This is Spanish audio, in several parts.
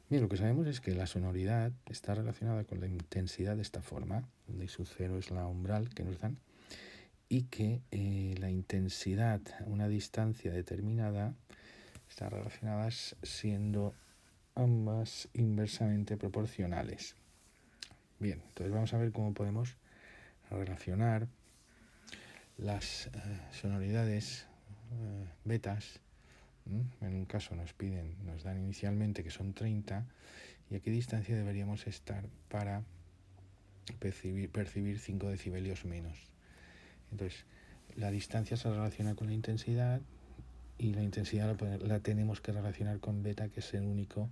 Bien, lo que sabemos es que la sonoridad está relacionada con la intensidad de esta forma, donde I sub 0 es la umbral que nos dan, y que la intensidad a una distancia determinada está relacionada siendo ambas inversamente proporcionales. Bien, entonces vamos a ver cómo podemos relacionar las sonoridades betas. En un caso nos dan inicialmente que son 30, y a qué distancia deberíamos estar para percibir 5 decibelios menos. Entonces, la distancia se relaciona con la intensidad, y la intensidad la tenemos que relacionar con beta, que es el único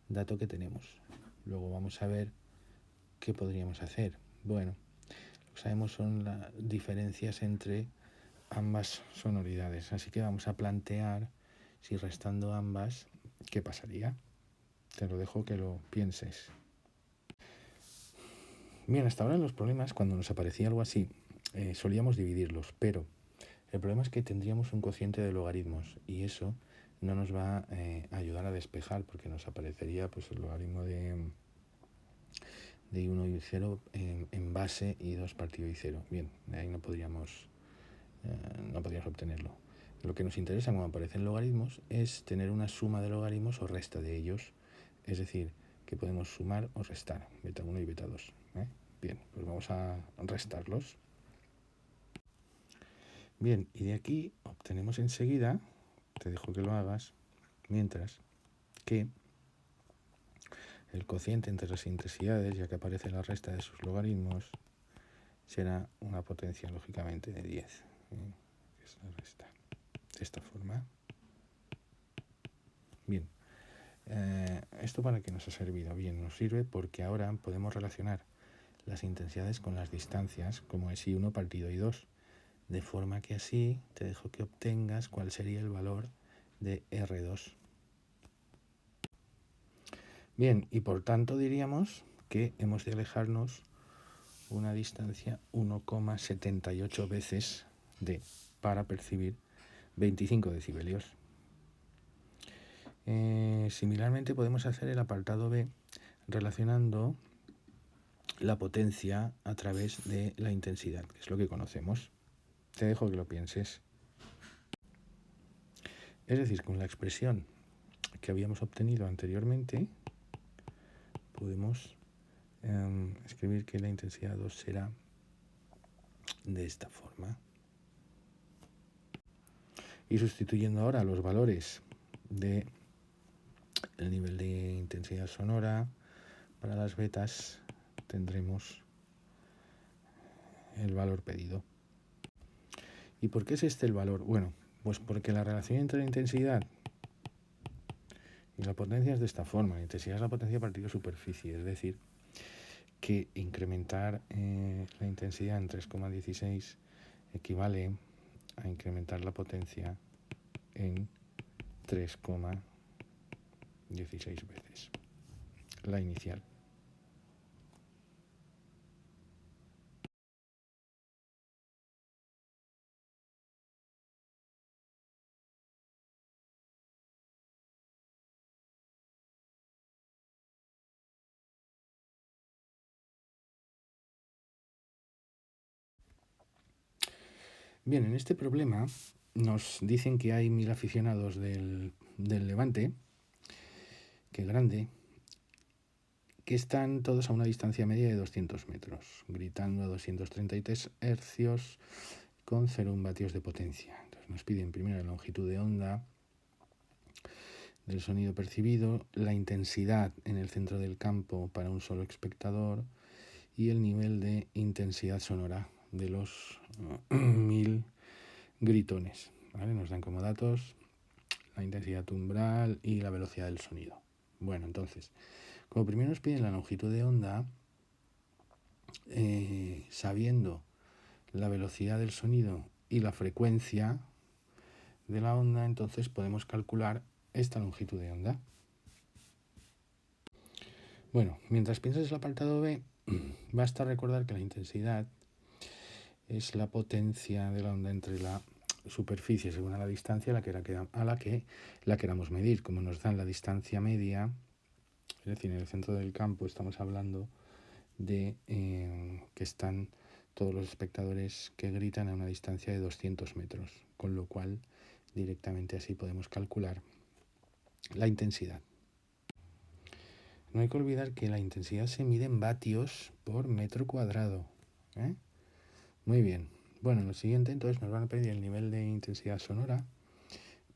dato que tenemos. Luego vamos a ver qué podríamos hacer. Bueno, lo que sabemos son las diferencias entre ambas sonoridades, así que vamos a plantear si restando ambas, ¿qué pasaría? Te lo dejo que lo pienses. Bien, hasta ahora los problemas, cuando nos aparecía algo así, solíamos dividirlos, pero el problema es que tendríamos un cociente de logaritmos, y eso no nos va a ayudar a despejar, porque nos aparecería pues el logaritmo de I1 y I0 en base I2 partido I0. Bien, ahí no podríamos obtenerlo. Lo que nos interesa cuando aparecen logaritmos es tener una suma de logaritmos o resta de ellos, es decir, que podemos sumar o restar, beta 1 y beta 2. Bien, pues vamos a restarlos. Bien, y de aquí obtenemos enseguida, te dejo que lo hagas, mientras que el cociente entre las intensidades, ya que aparece la resta de sus logaritmos, será una potencia lógicamente de 10, que es la resta, de esta forma. Bien, ¿esto para qué nos ha servido? Bien, nos sirve porque ahora podemos relacionar las intensidades con las distancias, como es I1 partido I2, de forma que así te dejo que obtengas cuál sería el valor de R2. Bien, y por tanto diríamos que hemos de alejarnos una distancia 1,78 veces para percibir 25 decibelios. Similarmente podemos hacer el apartado B relacionando la potencia a través de la intensidad, que es lo que conocemos. Te dejo que lo pienses. Es decir, con la expresión que habíamos obtenido anteriormente, podemos escribir que la intensidad 2 será de esta forma. Y sustituyendo ahora los valores del nivel de intensidad sonora para las betas, tendremos el valor pedido. ¿Y por qué es este el valor? Bueno, pues porque la relación entre la intensidad y la potencia es de esta forma. La intensidad es la potencia partido superficie, es decir, que incrementar la intensidad en 3,16 equivale a incrementar la potencia en 3,16 veces la inicial. Bien, en este problema nos dicen que hay 1000 aficionados del Levante, que grande, que están todos a una distancia media de 200 metros, gritando a 233 hercios con 0,1 vatios de potencia. Entonces nos piden primero la longitud de onda del sonido percibido, la intensidad en el centro del campo para un solo espectador y el nivel de intensidad sonora de los 1000 gritones. ¿Vale? Nos dan como datos la intensidad umbral y la velocidad del sonido. Bueno, entonces, como primero nos piden la longitud de onda, sabiendo la velocidad del sonido y la frecuencia de la onda, entonces podemos calcular esta longitud de onda. Bueno, mientras piensas el apartado B, basta recordar que la intensidad es la potencia de la onda entre la superficie según a la distancia a la que la queramos medir. Como nos dan la distancia media, Es decir, en el centro del campo estamos hablando de que están todos los espectadores que gritan a una distancia de 200 metros, con lo cual directamente así podemos calcular la intensidad. No hay que olvidar que la intensidad se mide en vatios por metro cuadrado. ¿Eh? Muy bien. Bueno, en lo siguiente entonces nos van a pedir el nivel de intensidad sonora,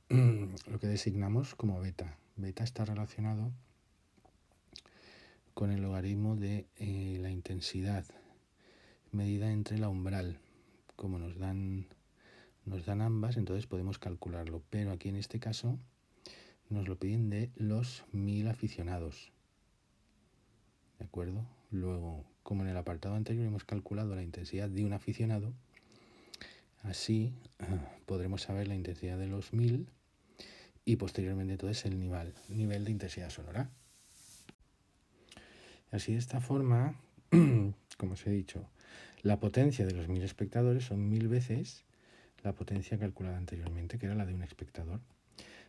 lo que designamos como beta. Beta está relacionado con el logaritmo de la intensidad medida entre la umbral. Como nos dan ambas, entonces podemos calcularlo. Pero aquí en este caso nos lo piden de los 1000 aficionados. ¿De acuerdo? Luego, como en el apartado anterior hemos calculado la intensidad de un aficionado, así podremos saber la intensidad de los 1000 y posteriormente entonces el nivel de intensidad sonora. Así de esta forma, como os he dicho, la potencia de los 1000 espectadores son 1000 veces la potencia calculada anteriormente, que era la de un espectador.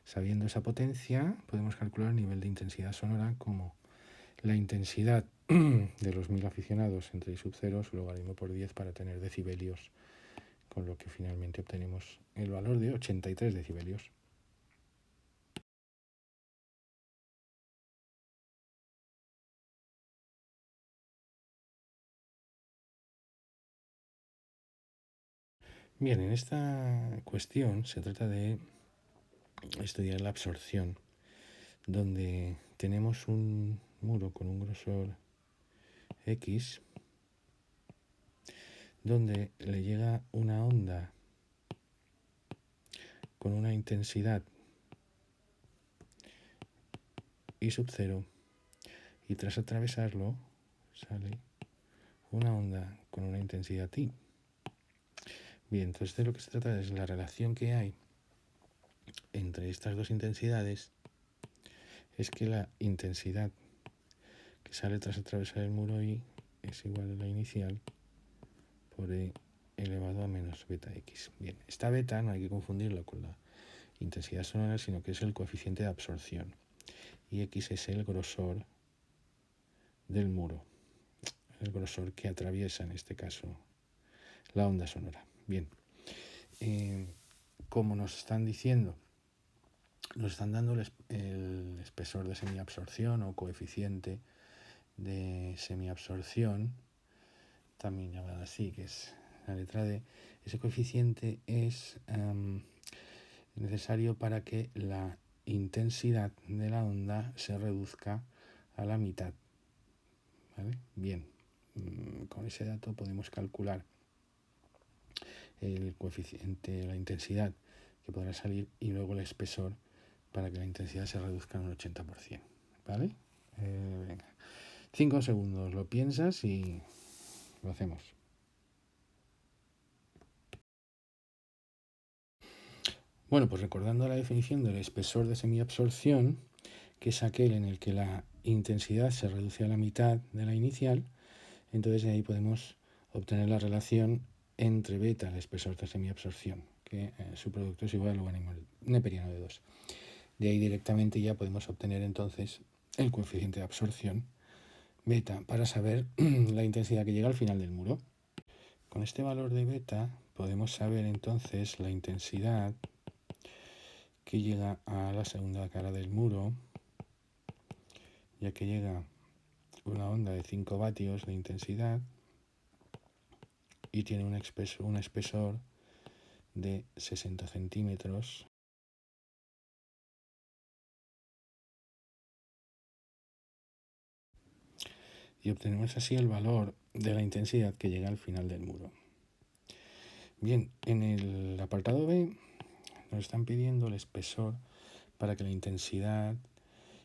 Sabiendo esa potencia, podemos calcular el nivel de intensidad sonora como la intensidad de los 1000 aficionados entre I sub 0 su logaritmo por 10 para tener decibelios, con lo que finalmente obtenemos el valor de 83 decibelios. Bien, en esta cuestión se trata de estudiar la absorción, donde tenemos un muro con un grosor X, donde le llega una onda con una intensidad I sub 0 y tras atravesarlo sale una onda con una intensidad I. Bien, entonces de lo que se trata es la relación que hay entre estas dos intensidades, es que la intensidad que sale tras atravesar el muro I es igual a la inicial por E elevado a menos beta X. Bien, esta beta no hay que confundirlo con la intensidad sonora, sino que es el coeficiente de absorción. Y X es el grosor del muro, el grosor que atraviesa en este caso la onda sonora. Bien, como nos están diciendo, nos están dando el espesor de semiabsorción o coeficiente de semiabsorción, también llamada así, que es la letra D. Ese coeficiente es necesario para que la intensidad de la onda se reduzca a la mitad. ¿Vale? Bien, con ese dato podemos calcular el coeficiente de la intensidad que podrá salir y luego el espesor para que la intensidad se reduzca en un 80%. ¿Vale? Venga. 5 segundos, lo piensas y lo hacemos. Bueno, pues recordando la definición del espesor de semiabsorción, que es aquel en el que la intensidad se reduce a la mitad de la inicial, entonces de ahí podemos obtener la relación entre beta, el espesor de semiabsorción, que su producto es igual al logaritmo neperiano de 2. De ahí directamente ya podemos obtener entonces el coeficiente de absorción beta para saber la intensidad que llega al final del muro. Con este valor de beta podemos saber entonces la intensidad que llega a la segunda cara del muro, ya que llega una onda de 5 vatios de intensidad y tiene un espesor de 60 centímetros. Y obtenemos así el valor de la intensidad que llega al final del muro. Bien, en el apartado B nos están pidiendo el espesor para que la intensidad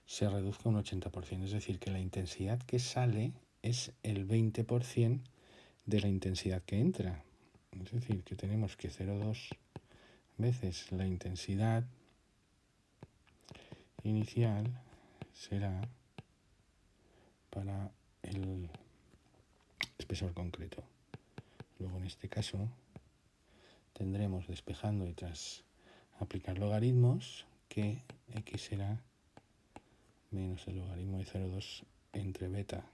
se reduzca un 80%, es decir, que la intensidad que sale es el 20% de la intensidad que entra. Es decir, que tenemos que 0,2 veces la intensidad inicial será para el espesor concreto. Luego en este caso tendremos despejando y tras aplicar logaritmos que X será menos el logaritmo de 0,2 entre beta,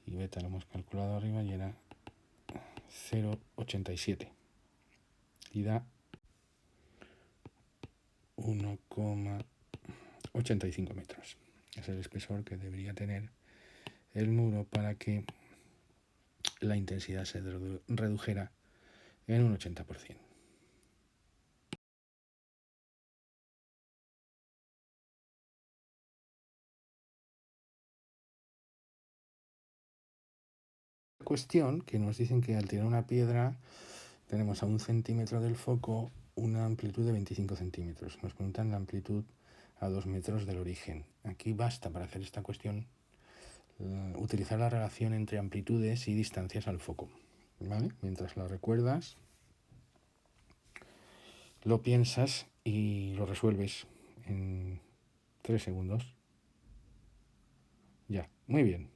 y beta lo hemos calculado arriba y era 0,87 y da 1,85 metros. Es el espesor que debería tener el muro para que la intensidad se redujera en un 80%. Cuestión que nos dicen que al tirar una piedra tenemos a 1 centímetro del foco una amplitud de 25 centímetros. Nos preguntan la amplitud a 2 metros del origen. Aquí basta para hacer esta cuestión utilizar la relación entre amplitudes y distancias al foco, ¿vale? Mientras la recuerdas, lo piensas y lo resuelves en 3 segundos. Ya, muy bien.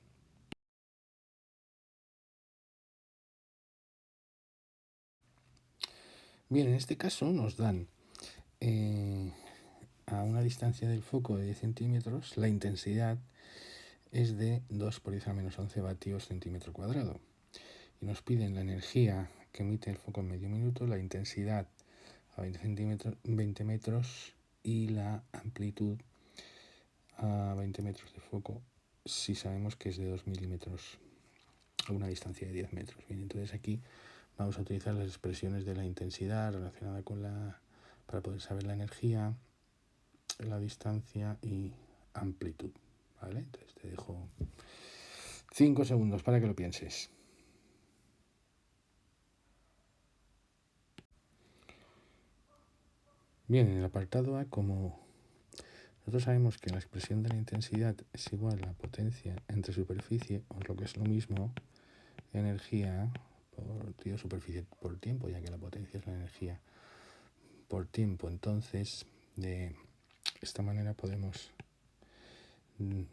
Bien, en este caso nos dan a una distancia del foco de 10 centímetros, la intensidad es de 2 por 10 a menos 11 vatios centímetro cuadrado. Y nos piden la energía que emite el foco en medio minuto, la intensidad a 20 metros y la amplitud a 20 metros de foco si sabemos que es de 2 milímetros a una distancia de 10 metros. Bien, entonces aquí vamos a utilizar las expresiones de la intensidad relacionada con para poder saber la energía, la distancia y amplitud, ¿vale? Entonces te dejo 5 segundos para que lo pienses. Bien, en el apartado A, como nosotros sabemos que la expresión de la intensidad es igual a la potencia entre superficie, o lo que es lo mismo, energía por superficie por tiempo, ya que la potencia es la energía por tiempo. Entonces, de esta manera podemos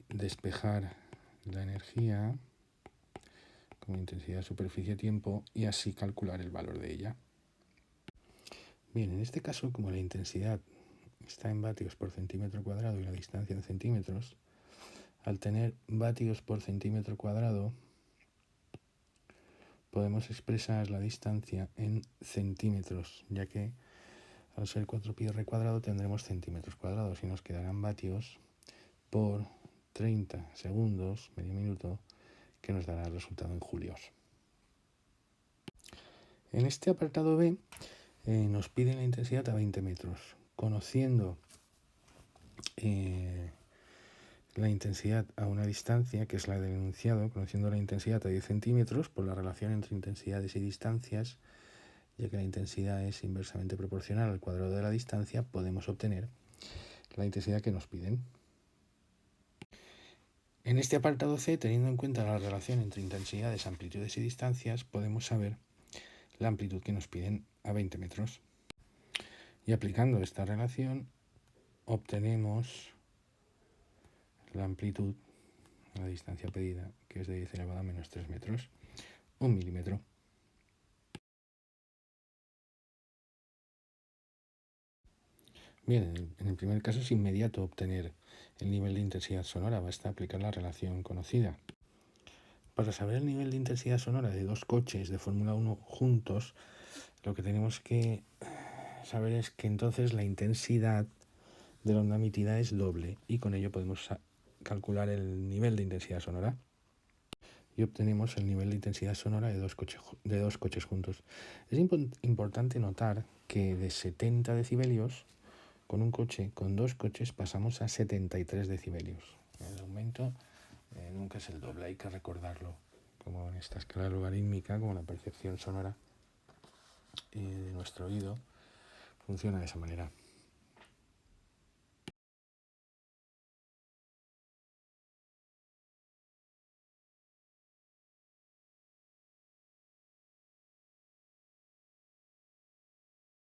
despejar la energía como intensidad superficie-tiempo y así calcular el valor de ella. Bien, en este caso, como la intensidad está en vatios por centímetro cuadrado y la distancia en centímetros, al tener vatios por centímetro cuadrado, podemos expresar la distancia en centímetros, ya que al ser 4πr cuadrado tendremos centímetros cuadrados y nos quedarán vatios por 30 segundos, medio minuto, que nos dará el resultado en julios. En este apartado B nos piden la intensidad a 20 metros. Conociendo la intensidad a una distancia, que es la del enunciado, conociendo la intensidad a 10 centímetros, por la relación entre intensidades y distancias, ya que la intensidad es inversamente proporcional al cuadrado de la distancia, podemos obtener la intensidad que nos piden. En este apartado C, teniendo en cuenta la relación entre intensidades, amplitudes y distancias, podemos saber la amplitud que nos piden a 20 metros. Y aplicando esta relación, obtenemos la amplitud a la distancia pedida, que es de 10 elevado a menos 3 metros, 1 milímetro. Bien, en el primer caso es inmediato obtener el nivel de intensidad sonora, basta aplicar la relación conocida. Para saber el nivel de intensidad sonora de dos coches de Fórmula 1 juntos, lo que tenemos que saber es que entonces la intensidad de la onda emitida es doble y con ello podemos calcular el nivel de intensidad sonora y obtenemos el nivel de intensidad sonora de dos coches juntos. Es importante notar que de 70 decibelios con un coche, con dos coches pasamos a 73 decibelios. El aumento nunca es el doble, hay que recordarlo, como en esta escala logarítmica, como la percepción sonora de nuestro oído funciona de esa manera.